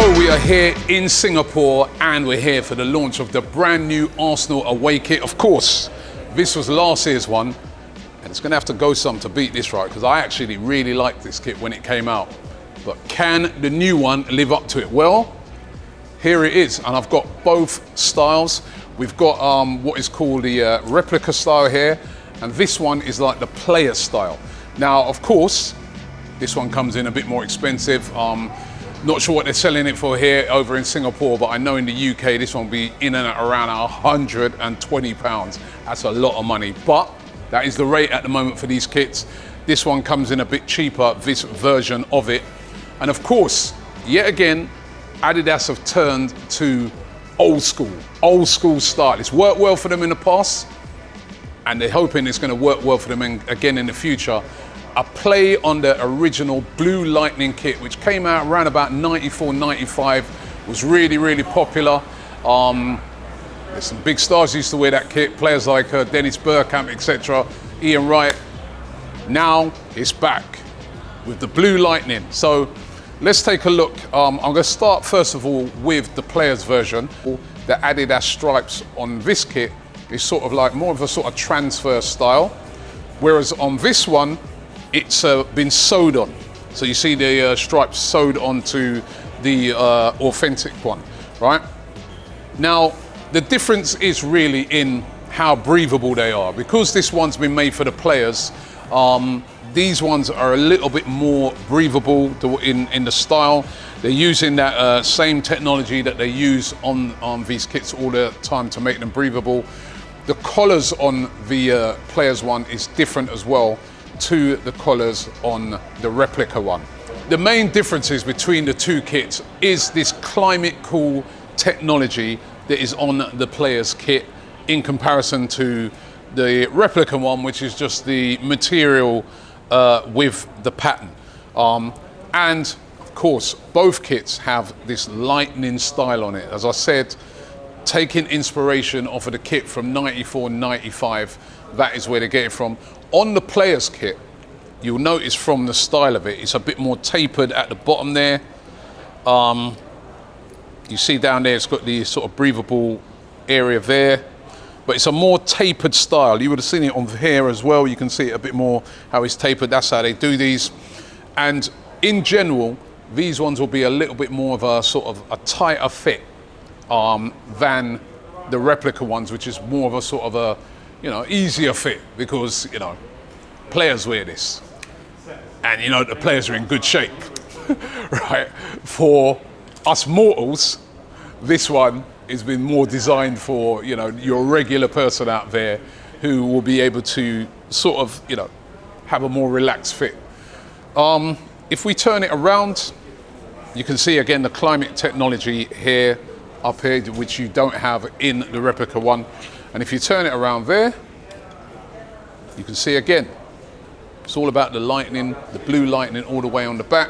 So we are here in Singapore and we're here for the launch of the brand new Arsenal away kit. Of course, this was last year's one and it's going to have to go some to beat this, right? Because I actually really liked this kit when it came out. But can the new one live up to it? Well, here it is, and I've got both styles. We've got what is called the replica style here, and this one is like the player style. Now, of course, this one comes in a bit more expensive. Not sure what they're selling it for here over in Singapore, but I know in the UK this one will be in and around £120. That's a lot of money, but that is the rate at the moment for these kits. This one comes in a bit cheaper, this version of it. And of course, yet again, Adidas have turned to old school style. It's worked well for them in the past, and they're hoping it's going to work well for them again in the future. A play on the original Blue Lightning kit, which came out around about 94, 95, was really, really popular. There's some big stars used to wear that kit, players like Dennis Bergkamp, etc., Ian Wright. Now it's back with the Blue Lightning. So let's take a look. I'm going to start first of all with the players version. The Adidas stripes on this kit is sort of like more of a sort of transfer style, whereas on this one, it's been sewed on. So you see the stripes sewed onto the authentic one, right? Now, the difference is really in how breathable they are. Because this one's been made for the players, these ones are a little bit more breathable in the style. They're using that same technology that they use on these kits all the time to make them breathable. The collars on the players one is different as well to the collars on the replica one. The main differences between the two kits is this climate cool technology that is on the players kit in comparison to the replica one, which is just the material with the pattern. And of course, both kits have this lightning style on it. As I said, taking inspiration off of the kit from 94, 95, that is where they get it from. On the players kit, you'll notice from the style of it, it's a bit more tapered at the bottom there. You see down there, it's got the sort of breathable area there, but it's a more tapered style. You would have seen it on here as well. You can see it a bit more how it's tapered. That's how they do these. And in general, these ones will be a little bit more of a sort of a tighter fit than the replica ones, which is more of a sort of a, easier fit, because, players wear this. And, the players are in good shape, right? For us mortals, this one has been more designed for, your regular person out there who will be able to sort of, have a more relaxed fit. If we turn it around, you can see again the climate technology here, up here, which you don't have in the replica one. And if you turn it around there, you can see again, it's all about the lightning, the blue lightning all the way on the back.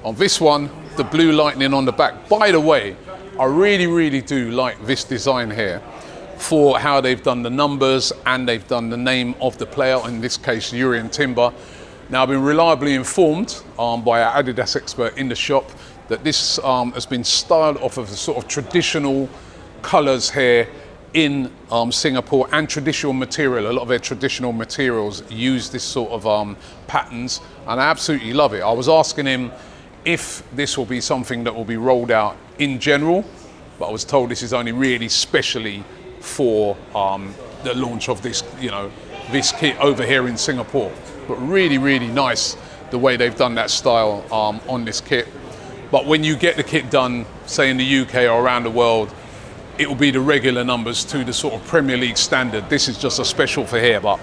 On this one, the blue lightning on the back. By the way, I really, really do like this design here for how they've done the numbers and they've done the name of the player, in this case, Urian Timber. Now, I've been reliably informed by our Adidas expert in the shop that this has been styled off of the sort of traditional colors here in Singapore, and traditional material. A lot of their traditional materials use this sort of patterns, and I absolutely love it. I was asking him if this will be something that will be rolled out in general, but I was told this is only really specially for the launch of this, this kit over here in Singapore. But really, really nice the way they've done that style on this kit. But when you get the kit done, say in the UK or around the world, it will be the regular numbers to the sort of Premier League standard. This is just a special for here, but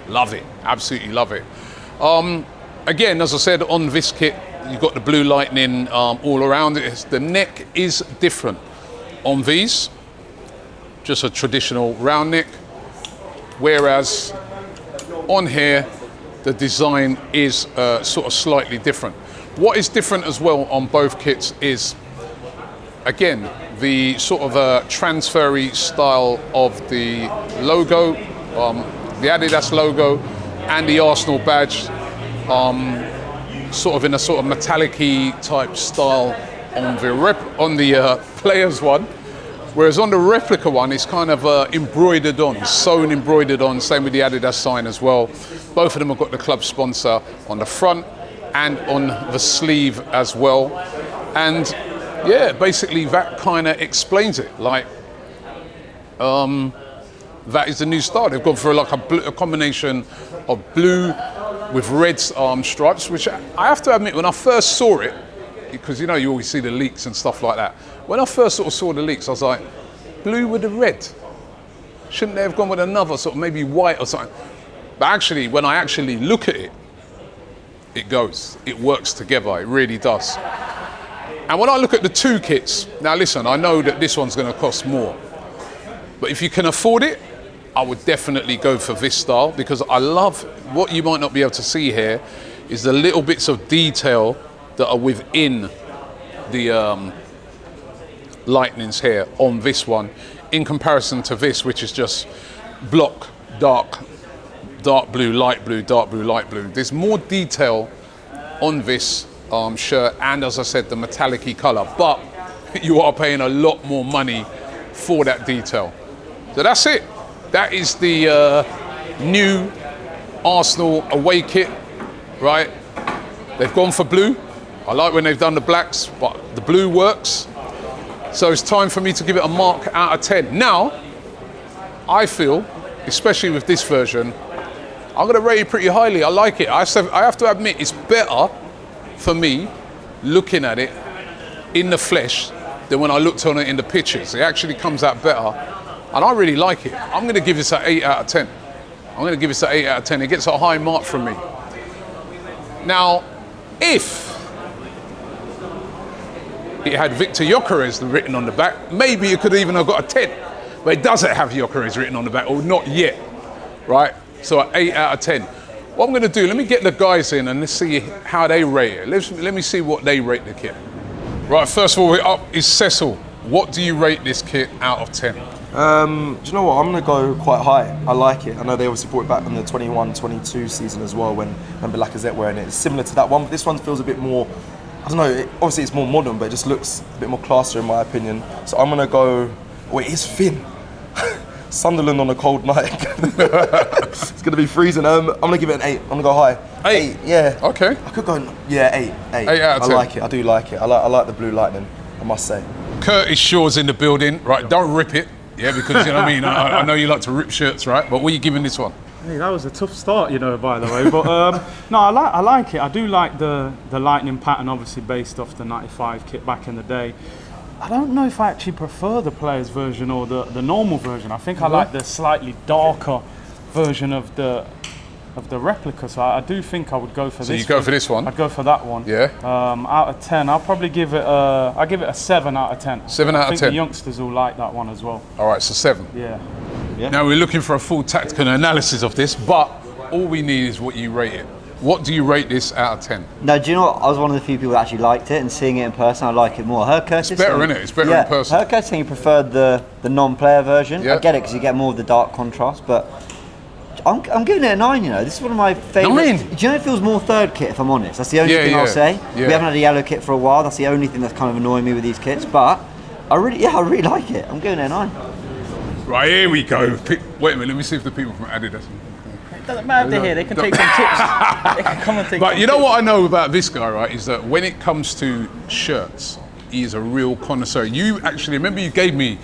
love it, absolutely love it. Again, as I said, on this kit, you've got the blue lightning all around it. The neck is different on these, just a traditional round neck, whereas on here, the design is sort of slightly different. What is different as well on both kits is, again, the sort of transfery style of the logo, the Adidas logo and the Arsenal badge. sort of in a sort of metallic-y type style on the players one, whereas on the replica one, it's kind of embroidered on, sewn embroidered on, same with the Adidas sign as well. Both of them have got the club sponsor on the front and on the sleeve as well. And yeah, basically that kind of explains it. Like, that is the new style. They've gone for like a combination of blue with red stripes, which I have to admit, when I first saw it, because you know you always see the leaks and stuff like that. When I first sort of saw the leaks, I was like, blue with the red. Shouldn't they have gone with another sort of maybe white or something? But actually, when I actually look at it, it goes. It works together. It really does. And when I look at the two kits, now listen, I know that this one's going to cost more. But if you can afford it, I would definitely go for this style, because I love what you might not be able to see here is the little bits of detail that are within the lightnings here on this one, in comparison to this, which is just block, dark blue, light blue, dark blue, light blue. There's more detail on this shirt, and as I said, the metallic-y colour, but you are paying a lot more money for that detail. So that's it. That is the new Arsenal away kit, right? They've gone for blue. I like when they've done the blacks, but the blue works. So it's time for me to give it a mark out of 10. Now, I feel, especially with this version, I'm going to rate it pretty highly. I like it. I have to admit, it's better for me looking at it in the flesh than when I looked on it in the pictures. It actually comes out better, and I really like it. I'm going to give this an 8 out of 10. I'm going to give this an 8 out of 10. It gets a high mark from me. Now, if it had Victor Gyökeres written on the back, maybe it could even have got a 10, but it doesn't have Gyökeres written on the back, or not yet, right? So an 8 out of 10. What I'm going to do, let me get the guys in and let's see how they rate it. Let me see what they rate the kit. Right, first of all, we're up is Cecil. What do you rate this kit out of 10? Do you know what? I'm going to go quite high. I like it. I know they obviously brought it back on the 21-22 season as well when Lacazette wearing it. It's similar to that one, but this one feels a bit more, I don't know, obviously it's more modern, but it just looks a bit more classier in my opinion. So I'm going to go, it is thin. Sunderland on a cold night. It's going to be freezing. I'm going to give it an 8. I'm going to go high. 8? Yeah. Okay. I could go, 8. 8 out of 10. I like it. I do like it. I like the blue lightning, I must say. Curtis Shaw's in the building. Right, don't rip it. Yeah, because you know what I mean. I know you like to rip shirts, right? But what are you giving this one? Hey, that was a tough start, you know, by the way. But no, I like it. I do like the lightning pattern, obviously based off the 95 kit back in the day. I don't know if I actually prefer the players version or the normal version. I think I like the slightly darker version of the replica. So I do think I would go for this. So you go for this one? I'd go for that one. Yeah. Out of 10, I'll probably give it a 7 out of 10. 7 out of 10. I think the youngsters will like that one as well. All right, so 7. Yeah. Now we're looking for a full tactical analysis of this, but all we need is what you rate it. What do you rate this out of 10? No, do you know what? I was one of the few people that actually liked it, and seeing it in person, I like it more. I heard Curtis. It's better, isn't it? It's better in person. I heard Curtis saying he preferred the non-player version. Yeah. I get it because you get more of the dark contrast, but I'm giving it a 9. You know, this is one of my favourite. 9? Do you know it feels more third kit? If I'm honest, that's the only thing I'll say. Yeah. We haven't had a yellow kit for a while. That's the only thing that's kind of annoying me with these kits. But I really like it. I'm giving it a 9. Right, here we go. Wait a minute, let me see if the people from Adidas. It doesn't matter if they're here, they can take some tips. They can come and take But some you know tips. what I know about this guy, right, is that when it comes to shirts, he is a real connoisseur. You actually, remember you gave me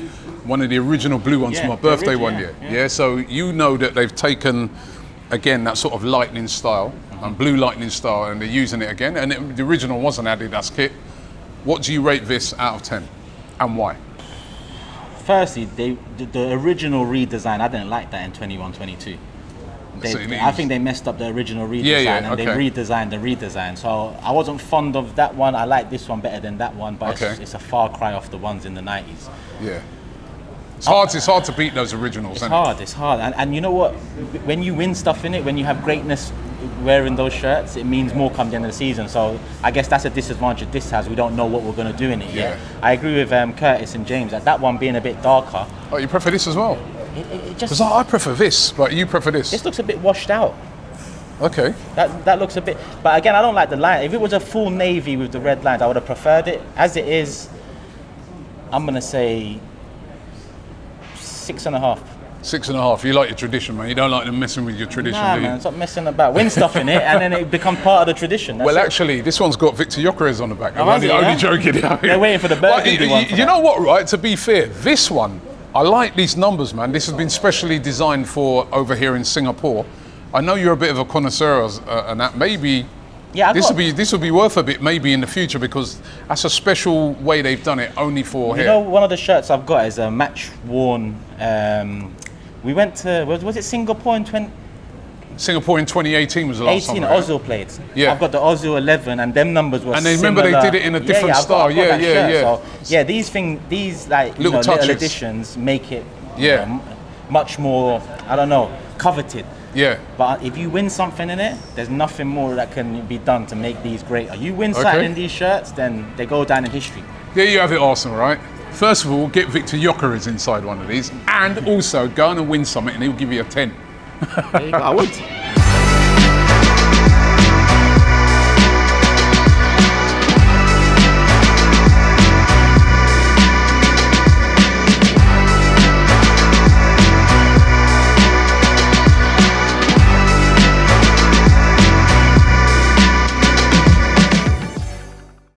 one of the original blue ones for my birthday one year? Yeah, so you know that they've taken, again, that sort of lightning style, and blue lightning style, and they're using it again. And the original was an Adidas kit. What do you rate this out of 10, and why? Firstly, the original redesign, I didn't like that in 21-22. I think they messed up the original redesign and they redesigned the redesign. So I wasn't fond of that one. I like this one better than that one, but it's a far cry off the ones in the 90s. Yeah. It's hard to beat those originals, isn't it? It's hard. And you know what? When you win stuff in it, when you have greatness wearing those shirts, it means more come the end of the season. So I guess that's a disadvantage this has. We don't know what we're going to do in it yet. I agree with Curtis and James that one being a bit darker. Oh, you prefer this as well? It just, because I prefer this, but you prefer this. This looks a bit washed out. Okay. That looks a bit. But again, I don't like the line. If it was a full navy with the red lines, I would have preferred it. As it is, I'm gonna say 6.5. 6.5. You like your tradition, man. You don't like them messing with your tradition, Nah, do you? man, stop messing about. Win stuff in it, and then it becomes part of the tradition. That's Well, it. actually, this one's got Victor Gyökeres on the back. I'm has it, only yeah? joking. They're waiting for the burgundy one for You that. know what, right? To be fair, this one, I like these numbers, man. This has been specially designed for over here in Singapore. I know you're a bit of a connoisseur, and that maybe Yeah, this will be worth a bit maybe in the future, because that's a special way they've done it only for You here. know, one of the shirts I've got is a match worn. We went to was it Singapore in 2018? Singapore in 2018 was the last time. Ozil played. Yeah. I've got the Ozil 11, and them numbers were. And they remember they similar. did it in a different I've style. I've got that shirt. Yeah. So, yeah, these like Little little touches. additions make it Yeah. much more, I don't know, coveted. Yeah. But if you win something in it, there's nothing more that can be done to make these greater. You win Okay. something in these shirts, then they go down in history. There you have it, Arsenal, right? First of all, get Victor Gyökeres inside one of these, and also go on and win something, and he'll give you a 10. There you go. I would.